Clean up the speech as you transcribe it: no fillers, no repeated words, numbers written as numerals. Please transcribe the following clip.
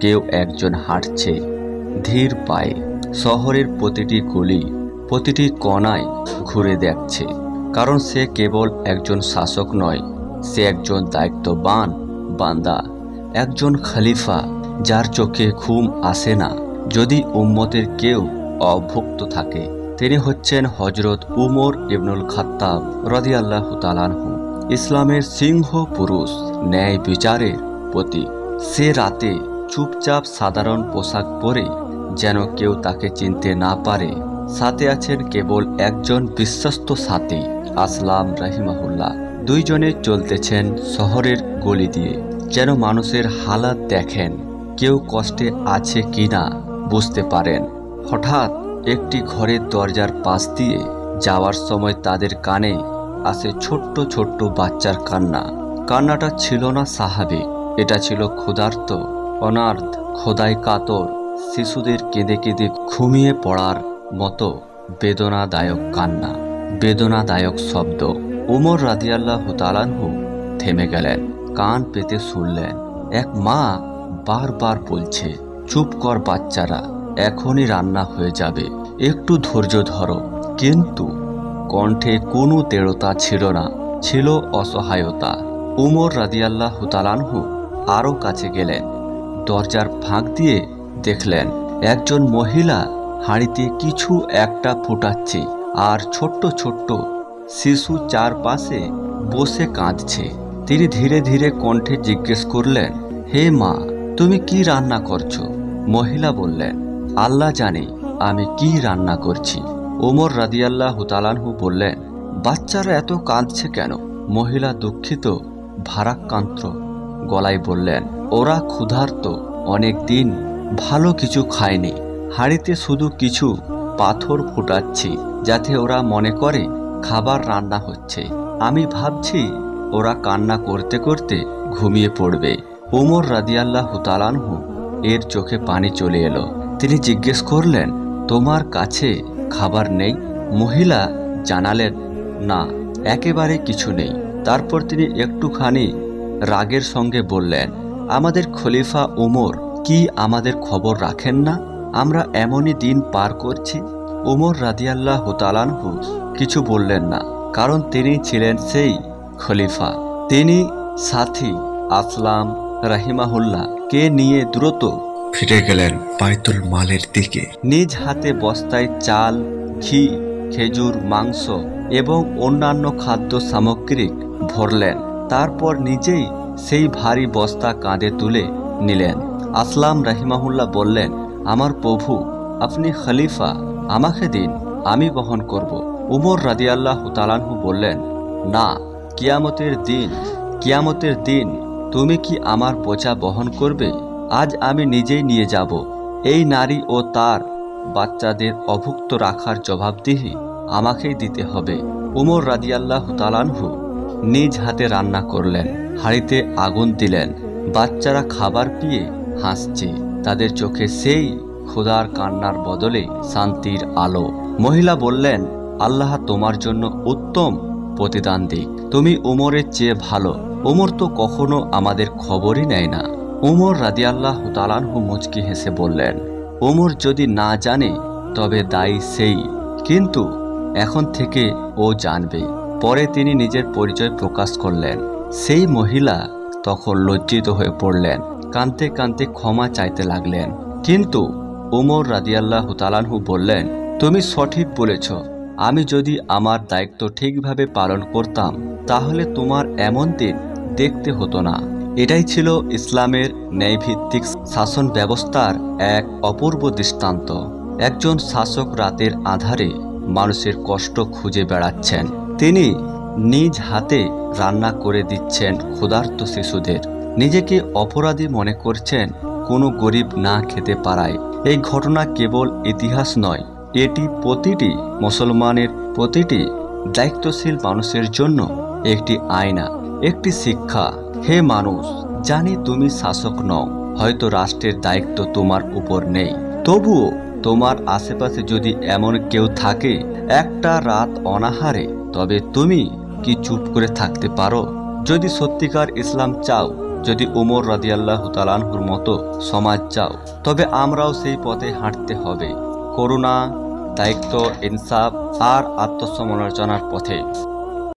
কেউ একজন হাঁটছে ধীর পায়ে শহরের প্রতিটি গলি প্রতিটি কোণায় ঘুরে দেখছে, কারণ সে কেবল একজন শাসক নয়, সে একজন দায়িত্ববান বান্দা, একজন খলিফা যার চোখে ঘুম আসে না যদি উম্মতের কেউ অভুক্ত থাকে। তিনি হচ্ছেন হজরত উমর ইবনুল খাত্তাব রাদিয়াল্লাহু তাআলা আনহু, ইসলামের সিংহ পুরুষ, ন্যায় বিচারের প্রতীক। সে রাতে চুপচাপ সাধারণ পোশাক পরে, যেন কেউ তাকে চিনতে না পারে। সাথে আছেন কেবল একজন বিশ্বস্ত সাথী, আসলাম রাহিমাহুল্লাহ। দুইজনে চলতেছেন শহরের গলি দিয়ে, যেন মানুষের হালাত দেখেন, কেউ কষ্টে আছে কিনা বুঝতে পারেন। হঠাৎ একটি ঘরের দরজার পাশ দিয়ে যাওয়ার সময় তাদের কানে আসে ছোট্ট ছোট্ট বাচ্চার কান্না। কান্নাটা ছিল না স্বাভাবিক, এটা ছিল ক্ষুধার্ত, অনার্ত, খোদাই কাতর শিশুদের কেঁদে কেঁদে ঘুমিয়ে পড়ার মতো বেদনাদায়ক কান্না, বেদনাদায়ক শব্দ। উমর রাদিয়াল্লাহু তাআলা আনহু থেমে গেলেন, কান পেতে শুনলেন। এক মা বারবার বলছে, চুপ কর বাচ্চারা, এখনই রান্না হয়ে যাবে, একটু ধৈর্য ধরো। কিন্তু কণ্ঠে কোনো দৃঢ়তা ছিল না, ছিল অসহায়তা। উমর রাদিয়াল্লাহু তাআলা আনহু আরও কাছে গেলেন, দরজার ফাঁক দিয়ে দেখলেন একজন মহিলা হাঁড়িতে কিছু একটা ফুটাচ্ছে, আর ছোট্ট ছোট্ট শিশু চারপাশে বসে কাঁদছে। তিনি ধীরে ধীরে কণ্ঠে জিজ্ঞেস করলেন, হে মা, তুমি কি রান্না করছো? মহিলা বললেন, আল্লাহ জানে আমি কি রান্না করছি। ওমর রাদিয়াল্লাহু তাআলা আনহু বললেন, বাচ্চারা এত কাঁদছে কেন? মহিলা দুঃখিত ভারাক্রান্ত গলায় বললেন, ওরা ক্ষুধার্ত, অনেক দিন ভালো কিছু খায়নি, হাঁড়িতে শুধু কিছু পাথর ফুটাচ্ছি যাতে ওরা মনে করে খাবার রান্না হচ্ছে। আমি ভাবছি ওরা কান্না করতে করতে ঘুমিয়ে পড়বে। ওমর রাদিয়াল্লাহু তাআলা আনহু এর চোখে পানি চলে এলো। তিনি জিজ্ঞেস করলেন, তোমার কাছে খাবার নেই? মহিলা জানালেন, না, একেবারে কিছু নেই। তারপর তিনি একটুখানি রাগের সঙ্গে বললেন, আমাদের খলিফা ওমর কি আমাদের খবর রাখেন না? আমরা এমনই দিন পার করছি। ওমর রাদিয়াল্লাহু তাআলা আনহু কিছু বললেন না, কারণ তিনি ছিলেন সেই খলিফা। তিনি সাথী আসলাম রাহিমাহুল্লাহ কে নিয়ে দ্রুত ফিরে গেলেন বাইতুল মালের দিকে। নিজ হাতে বস্তায় চাল, ঘি, খেজুর, মাংস এবং অন্যান্য খাদ্য সামগ্রী ভরলেন। তারপর নিজেই সেই ভারী বস্তা কাঁধে তুলে নিলেন। আসলাম রাহিমাহুল্লাহ বললেন, আমার প্রভু, আপনি খলিফা, আমাকে দিন, আমি বহন করব। উমর রাদিয়াল্লাহু তাআলা আনহু বললেন, না, কিয়ামতের দিন তুমি কি আমার বোঝা বহন করবে? আজ আমি নিজেই নিয়ে যাব। এই নারী ও তার বাচ্চাদের অভুক্ত রাখার জবাবদিহি আমাকেই দিতে হবে। উমর রাদিয়াল্লাহু তাআলা আনহু নিজ হাতে রান্না করলেন, হাঁড়িতে আগুন দিলেন। বাচ্চারা খাবার পেয়ে হাসছে, তাদের চোখে সেই ক্ষুধার কান্নার বদলে শান্তির আলো। মহিলা বললেন, আল্লাহ তোমার জন্য উত্তম প্রতিদান দিক, তুমি উমরের চেয়ে ভালো। উমর তো কখনো আমাদের খবরই নেয় না। উমর রাদিয়াল্লাহু তাআলা আনহু মুচকি হেসে বললেন, উমর যদি না জানে তবে দায়ী সেই, কিন্তু এখন থেকে ও জানবে। পরে তিনি নিজের পরিচয় প্রকাশ করলেন। সেই মহিলা তখন লজ্জিত হয়ে পড়লেন, কাঁদতে কাঁদতে ক্ষমা চাইতে লাগলেন। কিন্তু উমর রাদিয়াল্লাহু তাআলা আনহু বললেন, তুমি সঠিক বলেছ, আমি যদি আমার দায়িত্ব ঠিকভাবে পালন করতাম তাহলে তোমার এমন দিন দেখতে হতো না। এটাই ছিল ইসলামের ন্যায়ভিত্তিক শাসন ব্যবস্থার এক অপূর্ব দৃষ্টান্ত। একজন শাসক রাতের আঁধারে মানুষের কষ্ট খুঁজে বেড়াচ্ছেন। তিনি নিজ হাতে রান্না করে দিচ্ছেন ক্ষুধার্ত শিশুদের। নিজেকে অপরাধী মনে করছেন কোনো গরিব না খেতে পারায়। এই ঘটনা কেবল ইতিহাস নয়, এটি প্রতিটি মুসলমানের, প্রতিটি দায়িত্বশীল মানুষের জন্য একটি আয়না, একটি শিক্ষা। হে মানুষ, জানি তুমি শাসক নও, হয়তো রাষ্ট্রের দায়িত্ব তোমার উপর নেই, তবুও তোমার আশেপাশে যদি এমন কেউ থাকে একটা রাত অনাহারে, তবে তুমি কি চুপ করে থাকতে পারো? যদি সত্যিকার ইসলাম চাও যদি উমর রাদিয়াল্লাহু তাআলা আনহুর মতো সমাজ চাও, তবে আমরাও সেই পথে হাঁটতে হবে, করুণা, দায়িত্ব, ইনসাফ আর আত্মসমালোচনার পথে।